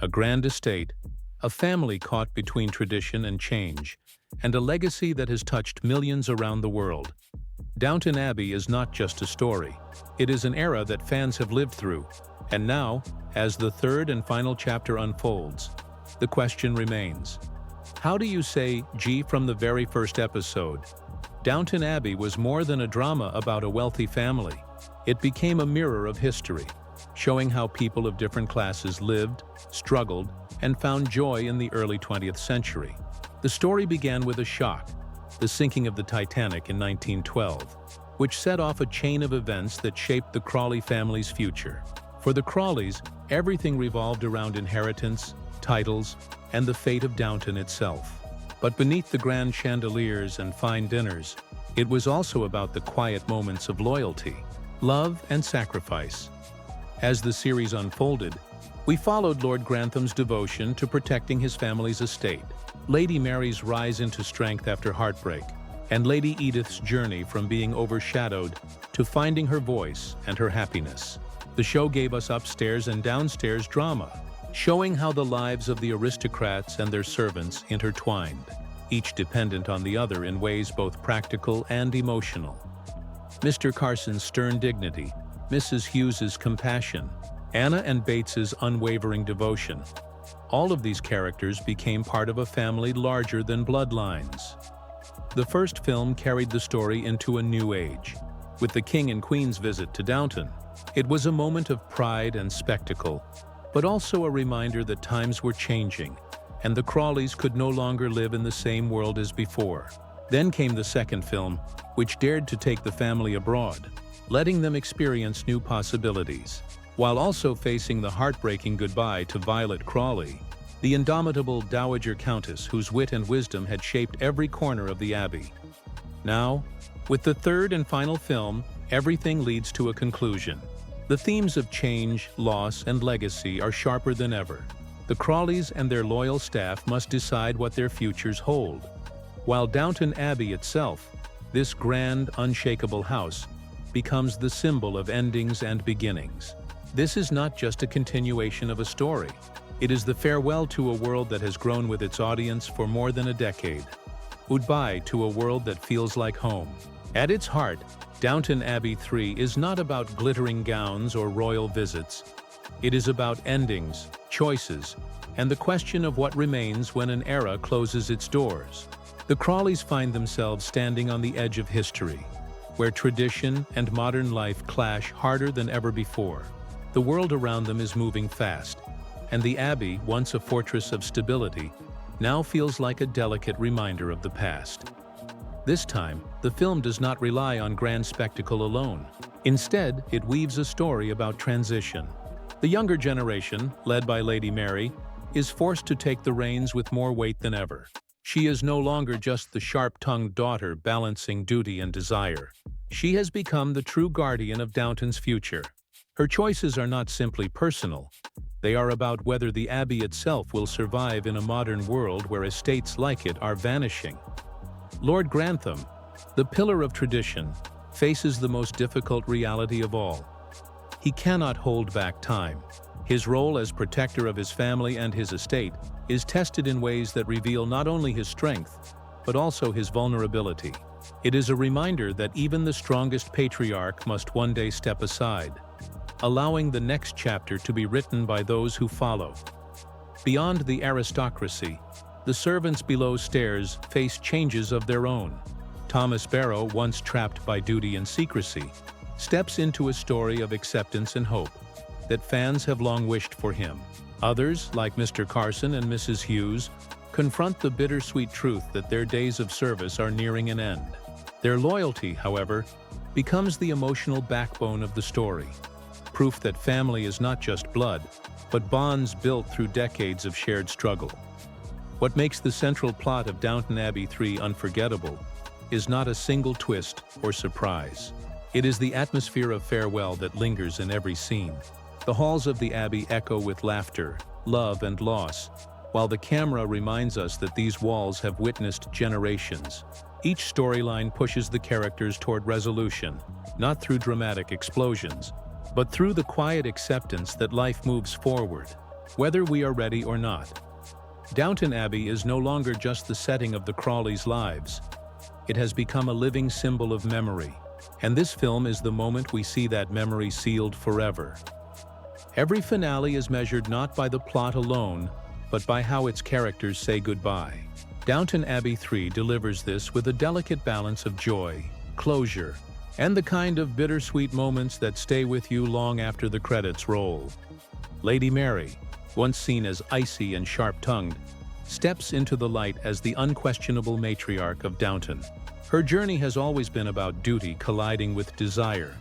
a grand estate, a family caught between tradition and change, and a legacy that has touched millions around the world. Downton Abbey is not just a story. It is an era that fans have lived through, and now, as the third and final chapter unfolds, the question remains: how do you say G from the very first episode? Downton Abbey was more than a drama about a wealthy family. It became a mirror of history, showing how people of different classes lived, struggled, and found joy in the early 20th century. The story began with a shock, the sinking of the Titanic in 1912, which set off a chain of events that shaped the Crawley family's future. For the Crawleys, everything revolved around inheritance, titles, and the fate of Downton itself. But beneath the grand chandeliers and fine dinners, it was also about the quiet moments of loyalty, love, and sacrifice. As the series unfolded, we followed Lord Grantham's devotion to protecting his family's estate, Lady Mary's rise into strength after heartbreak, and Lady Edith's journey from being overshadowed to finding her voice and her happiness. The show gave us upstairs and downstairs drama, showing how the lives of the aristocrats and their servants intertwined, each dependent on the other in ways both practical and emotional. Mr. Carson's stern dignity, Mrs. Hughes's compassion, Anna and Bates's unwavering devotion. All of these characters became part of a family larger than bloodlines. The first film carried the story into a new age. With the King and Queen's visit to Downton, it was a moment of pride and spectacle, but also a reminder that times were changing, and the Crawleys could no longer live in the same world as before. Then came the second film, which dared to take the family abroad, letting them experience new possibilities, while also facing the heartbreaking goodbye to Violet Crawley, the indomitable Dowager Countess whose wit and wisdom had shaped every corner of the Abbey. Now, with the third and final film, everything leads to a conclusion. The themes of change, loss, and legacy are sharper than ever. The Crawleys and their loyal staff must decide what their futures hold. While Downton Abbey itself, this grand, unshakable house, becomes the symbol of endings and beginnings. This is not just a continuation of a story. It is the farewell to a world that has grown with its audience for more than a decade. Goodbye to a world that feels like home. At its heart, Downton Abbey 3 is not about glittering gowns or royal visits. It is about endings, choices, and the question of what remains when an era closes its doors. The Crawleys find themselves standing on the edge of history, where tradition and modern life clash harder than ever before. The world around them is moving fast, and the Abbey, once a fortress of stability, now feels like a delicate reminder of the past. This time, the film does not rely on grand spectacle alone. Instead, it weaves a story about transition. The younger generation, led by Lady Mary, is forced to take the reins with more weight than ever. She is no longer just the sharp-tongued daughter balancing duty and desire. She has become the true guardian of Downton's future. Her choices are not simply personal. They are about whether the Abbey itself will survive in a modern world where estates like it are vanishing. Lord Grantham, the pillar of tradition, faces the most difficult reality of all. He cannot hold back time. His role as protector of his family and his estate is tested in ways that reveal not only his strength, but also his vulnerability. It is a reminder that even the strongest patriarch must one day step aside, allowing the next chapter to be written by those who follow. Beyond the aristocracy, the servants below stairs face changes of their own. Thomas Barrow, once trapped by duty and secrecy, steps into a story of acceptance and hope that fans have long wished for him. Others, like Mr. Carson and Mrs. Hughes, confront the bittersweet truth that their days of service are nearing an end. Their loyalty, however, becomes the emotional backbone of the story, proof that family is not just blood, but bonds built through decades of shared struggle. What makes the central plot of Downton Abbey 3 unforgettable is not a single twist or surprise. It is the atmosphere of farewell that lingers in every scene. The halls of the Abbey echo with laughter, love, and loss, while the camera reminds us that these walls have witnessed generations. Each storyline pushes the characters toward resolution, not through dramatic explosions, but through the quiet acceptance that life moves forward. whether we are ready or not. Downton Abbey is no longer just the setting of the Crawleys' lives. It has become a living symbol of memory, and this film is the moment we see that memory sealed forever. Every finale is measured not by the plot alone, but by how its characters say goodbye. Downton Abbey 3 delivers this with a delicate balance of joy, closure, and the kind of bittersweet moments that stay with you long after the credits roll. Lady Mary, once seen as icy and sharp-tongued, steps into the light as the unquestionable matriarch of Downton. Her journey has always been about duty colliding with desire,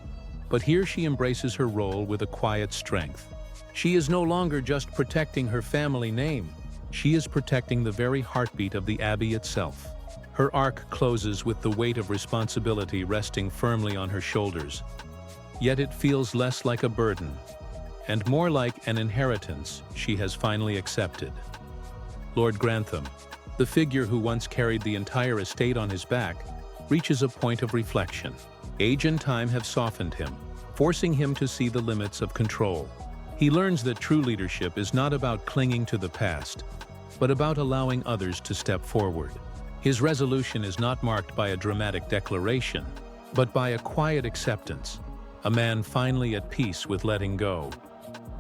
but here she embraces her role with a quiet strength. She is no longer just protecting her family name, she is protecting the very heartbeat of the Abbey itself. Her arc closes with the weight of responsibility resting firmly on her shoulders. Yet it feels less like a burden, and more like an inheritance she has finally accepted. Lord Grantham, the figure who once carried the entire estate on his back, reaches a point of reflection. Age and time have softened him, forcing him to see the limits of control. He learns that true leadership is not about clinging to the past, but about allowing others to step forward. His resolution is not marked by a dramatic declaration, but by a quiet acceptance, a man finally at peace with letting go.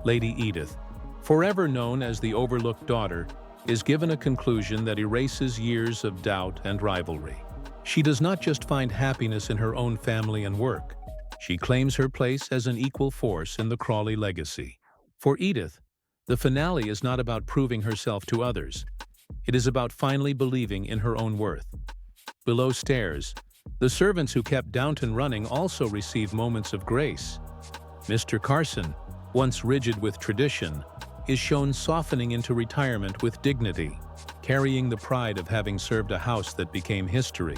Lady Edith, forever known as the overlooked daughter, is given a conclusion that erases years of doubt and rivalry. She does not just find happiness in her own family and work. She claims her place as an equal force in the Crawley legacy. For Edith, the finale is not about proving herself to others. It is about finally believing in her own worth. Below stairs, the servants who kept Downton running also received moments of grace. Mr. Carson, once rigid with tradition, is shown softening into retirement with dignity, carrying the pride of having served a house that became history.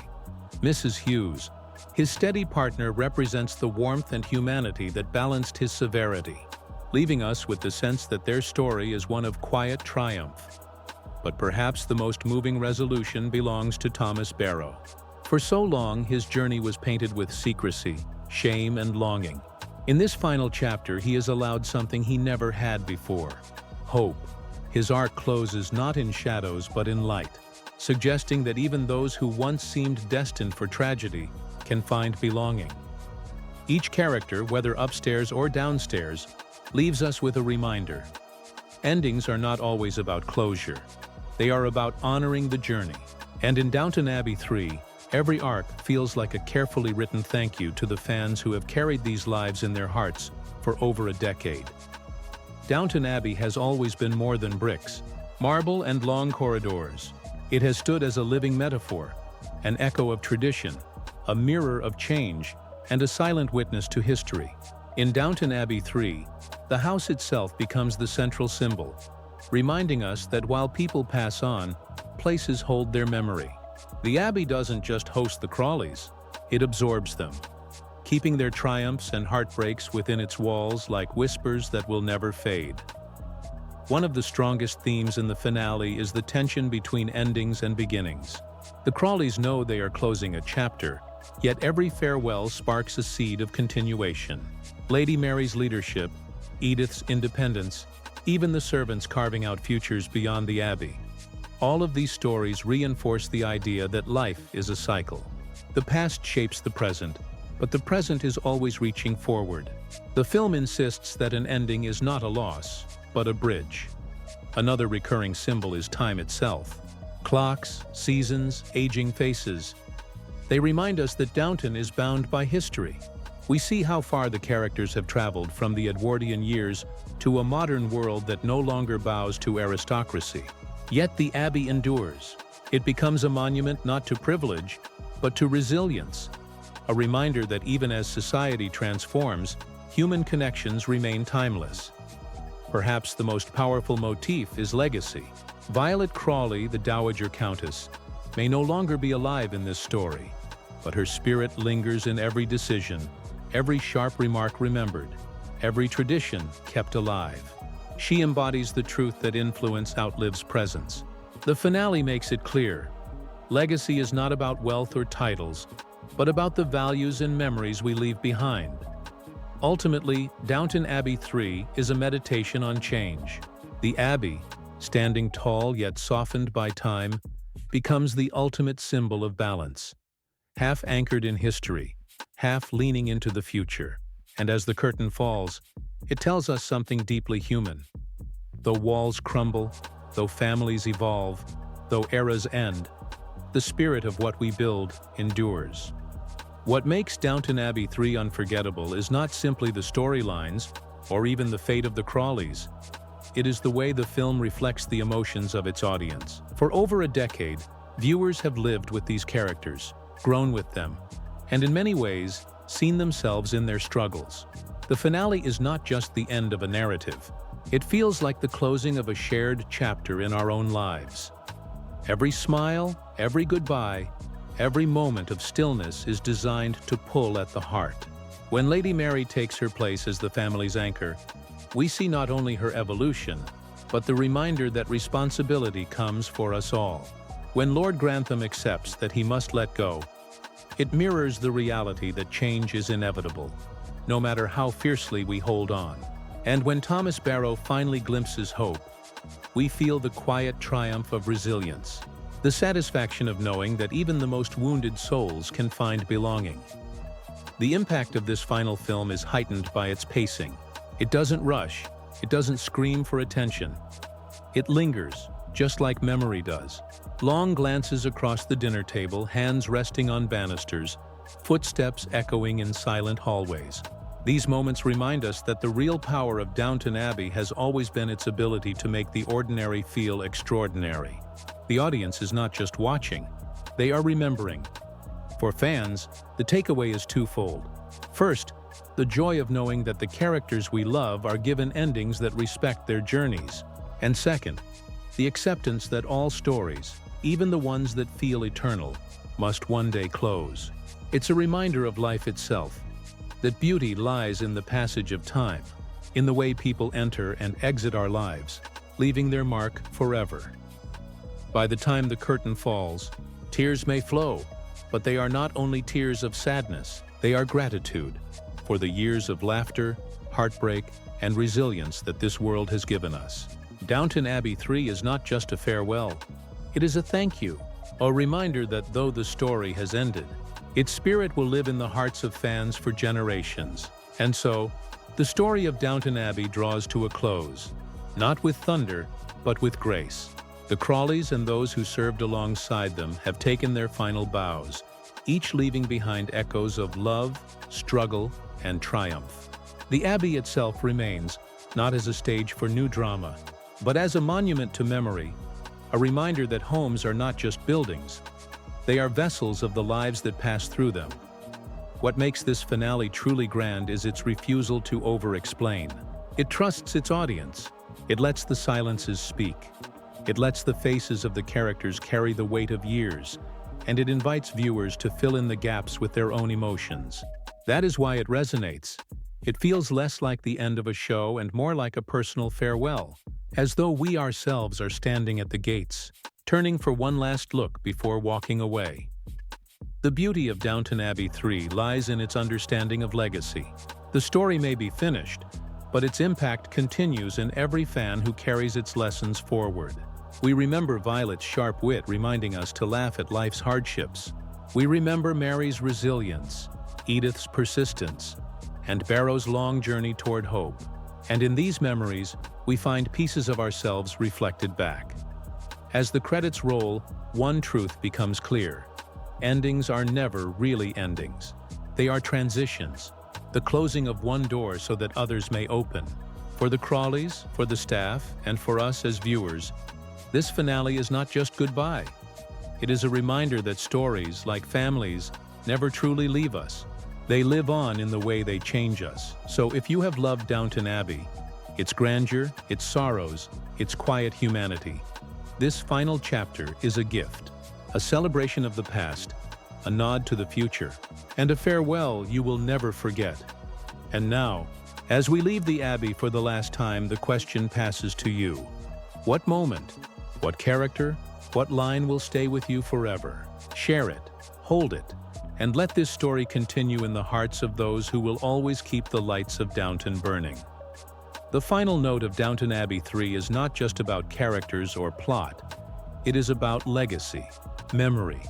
Mrs. Hughes, his steady partner, represents the warmth and humanity that balanced his severity, leaving us with the sense that their story is one of quiet triumph. But perhaps the most moving resolution belongs to Thomas Barrow. For so long, his journey was painted with secrecy, shame, and longing. In this final chapter, he is allowed something he never had before: hope. His arc closes not in shadows but in light, suggesting that even those who once seemed destined for tragedy can find belonging. Each character, whether upstairs or downstairs, leaves us with a reminder. Endings are not always about closure. They are about honoring the journey. And in Downton Abbey 3, every arc feels like a carefully written thank you to the fans who have carried these lives in their hearts for over a decade. Downton Abbey has always been more than bricks, marble, and long corridors. It has stood as a living metaphor, an echo of tradition, a mirror of change, and a silent witness to history. In Downton Abbey 3, the house itself becomes the central symbol, reminding us that while people pass on, places hold their memory. The Abbey doesn't just host the Crawleys, it absorbs them, keeping their triumphs and heartbreaks within its walls like whispers that will never fade. One of the strongest themes in the finale is the tension between endings and beginnings. The Crawleys know they are closing a chapter, yet every farewell sparks a seed of continuation. Lady Mary's leadership, Edith's independence, even the servants carving out futures beyond the Abbey. All of these stories reinforce the idea that life is a cycle. The past shapes the present, but the present is always reaching forward. The film insists that an ending is not a loss, but a bridge. Another recurring symbol is time itself. Clocks, seasons, aging faces. They remind us that Downton is bound by history. We see how far the characters have traveled from the Edwardian years to a modern world that no longer bows to aristocracy. Yet the Abbey endures. It becomes a monument not to privilege, but to resilience. A reminder that even as society transforms, human connections remain timeless. Perhaps the most powerful motif is legacy. Violet Crawley, the Dowager Countess, may no longer be alive in this story, but her spirit lingers in every decision, every sharp remark remembered, every tradition kept alive. She embodies the truth that influence outlives presence. The finale makes it clear. Legacy is not about wealth or titles, but about the values and memories we leave behind. Ultimately, Downton Abbey 3 is a meditation on change. The Abbey, standing tall yet softened by time, becomes the ultimate symbol of balance, half anchored in history, half leaning into the future. And as the curtain falls, it tells us something deeply human. Though walls crumble, though families evolve, though eras end, the spirit of what we build endures. What makes Downton Abbey 3 unforgettable is not simply the storylines or even the fate of the Crawleys. It is the way the film reflects the emotions of its audience. For over a decade, viewers have lived with these characters, grown with them, and in many ways, seen themselves in their struggles. The finale is not just the end of a narrative. It feels like the closing of a shared chapter in our own lives. Every smile, every goodbye, every moment of stillness is designed to pull at the heart. When Lady Mary takes her place as the family's anchor, we see not only her evolution, but the reminder that responsibility comes for us all. When Lord Grantham accepts that he must let go, it mirrors the reality that change is inevitable, no matter how fiercely we hold on. And when Thomas Barrow finally glimpses hope, we feel the quiet triumph of resilience, the satisfaction of knowing that even the most wounded souls can find belonging. The impact of this final film is heightened by its pacing. It doesn't rush, it doesn't scream for attention. It lingers, just like memory does. Long glances across the dinner table, hands resting on banisters, footsteps echoing in silent hallways. These moments remind us that the real power of Downton Abbey has always been its ability to make the ordinary feel extraordinary. The audience is not just watching, they are remembering. For fans, the takeaway is twofold. First, the joy of knowing that the characters we love are given endings that respect their journeys. And second, the acceptance that all stories, even the ones that feel eternal, must one day close. It's a reminder of life itself, that beauty lies in the passage of time, in the way people enter and exit our lives, leaving their mark forever. By the time the curtain falls, tears may flow, but they are not only tears of sadness, they are gratitude for the years of laughter, heartbreak, and resilience that this world has given us. Downton Abbey 3 is not just a farewell, it is a thank you, a reminder that though the story has ended, its spirit will live in the hearts of fans for generations. And so, the story of Downton Abbey draws to a close, not with thunder, but with grace. The Crawleys and those who served alongside them have taken their final bows, each leaving behind echoes of love, struggle, and triumph. The Abbey itself remains, not as a stage for new drama, but as a monument to memory, a reminder that homes are not just buildings, they are vessels of the lives that pass through them. What makes this finale truly grand is its refusal to over-explain. It trusts its audience. It lets the silences speak. It lets the faces of the characters carry the weight of years, and it invites viewers to fill in the gaps with their own emotions. That is why it resonates. It feels less like the end of a show and more like a personal farewell, as though we ourselves are standing at the gates, turning for one last look before walking away. The beauty of Downton Abbey 3 lies in its understanding of legacy. The story may be finished, but its impact continues in every fan who carries its lessons forward. We remember Violet's sharp wit reminding us to laugh at life's hardships. We remember Mary's resilience, Edith's persistence, and Barrow's long journey toward hope. And in these memories, we find pieces of ourselves reflected back. As the credits roll, one truth becomes clear. Endings are never really endings. They are transitions, the closing of one door so that others may open. For the Crawleys, for the staff, and for us as viewers, this finale is not just goodbye. It is a reminder that stories, like families, never truly leave us. They live on in the way they change us. So if you have loved Downton Abbey, its grandeur, its sorrows, its quiet humanity, this final chapter is a gift, a celebration of the past, a nod to the future, and a farewell you will never forget. And now, as we leave the Abbey for the last time, the question passes to you. What moment, what character, what line will stay with you forever? Share it, hold it, and let this story continue in the hearts of those who will always keep the lights of Downton burning. The final note of Downton Abbey 3 is not just about characters or plot. It is about legacy, memory,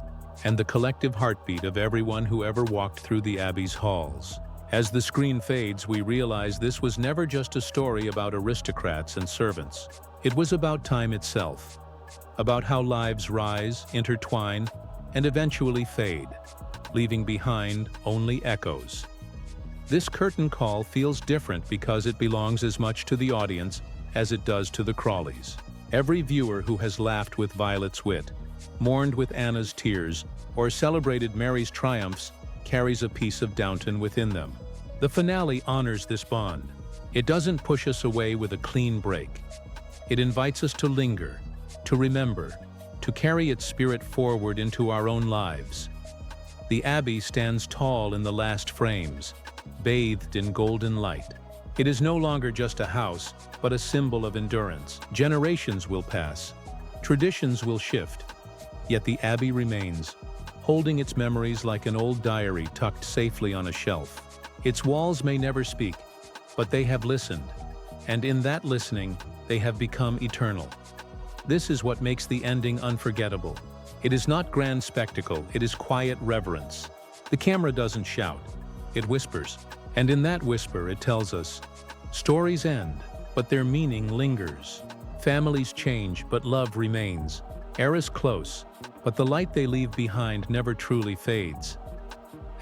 and the collective heartbeat of everyone who ever walked through the Abbey's halls. As the screen fades, we realize this was never just a story about aristocrats and servants. It was about time itself, about how lives rise, intertwine, and eventually fade, leaving behind only echoes. This curtain call feels different because it belongs as much to the audience as it does to the Crawleys. Every viewer who has laughed with Violet's wit, mourned with Anna's tears, or celebrated Mary's triumphs carries a piece of Downton within them. The finale honors this bond. It doesn't push us away with a clean break. It invites us to linger, to remember, to carry its spirit forward into our own lives. The Abbey stands tall in the last frames, bathed in golden light. It is no longer just a house, but a symbol of endurance. Generations will pass, traditions will shift, yet the Abbey remains, holding its memories like an old diary tucked safely on a shelf. Its walls may never speak, but they have listened, and in that listening, they have become eternal. This is what makes the ending unforgettable. It is not grand spectacle, it is quiet reverence. The camera doesn't shout, it whispers. And in that whisper, it tells us, stories end, but their meaning lingers. Families change, but love remains. Eras close, but the light they leave behind never truly fades.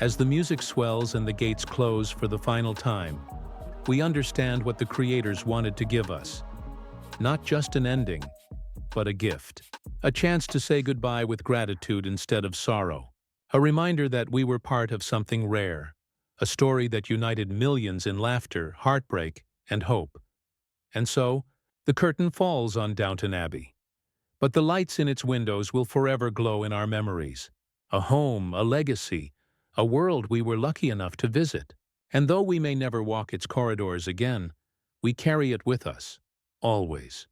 As the music swells and the gates close for the final time, we understand what the creators wanted to give us. Not just an ending, but a gift. A chance to say goodbye with gratitude instead of sorrow. A reminder that we were part of something rare. A story that united millions in laughter, heartbreak, and hope. And so, the curtain falls on Downton Abbey. But the lights in its windows will forever glow in our memories. A home, a legacy, a world we were lucky enough to visit. And though we may never walk its corridors again, we carry it with us, always.